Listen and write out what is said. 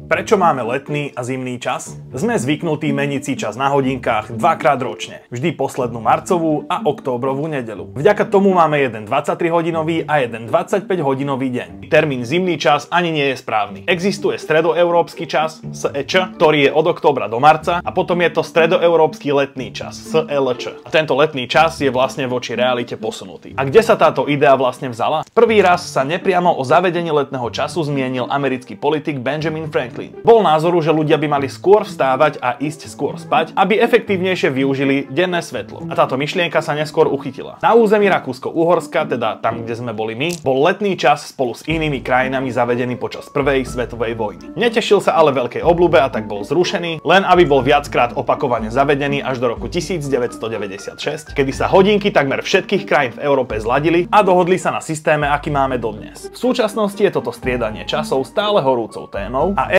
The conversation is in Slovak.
Prečo máme letný a zimný čas? Sme zvyknutí meniť si čas na hodinkách dvakrát ročne. Vždy poslednú marcovú a októbrovú nedeľu. Vďaka tomu máme jeden 23-hodinový a jeden 25-hodinový deň. Termín zimný čas ani nie je správny. Existuje stredoeurópsky čas, SEČ, ktorý je od októbra do marca, a potom je to stredoeurópsky letný čas, SLČ. A tento letný čas je vlastne voči realite posunutý. A kde sa táto idea vlastne vzala? Prvý raz sa nepriamo o zavedení letného času zmienil americký politik Benjamin Franklin. Bol názoru, že ľudia by mali skôr vstávať a ísť skôr spať, aby efektívnejšie využili denné svetlo. A táto myšlienka sa neskôr uchytila. Na území Rakúsko-Uhorska, teda tam, kde sme boli my, bol letný čas spolu s inými krajinami zavedený počas prvej svetovej vojny. Netešil sa ale veľkej obľúbe a tak bol zrušený, len aby bol viackrát opakovane zavedený až do roku 1996, kedy sa hodinky takmer všetkých krajín v Európe zladili a dohodli sa na systéme, aký máme dodnes. V súčasnosti je toto striedanie časov stále horúcou témou a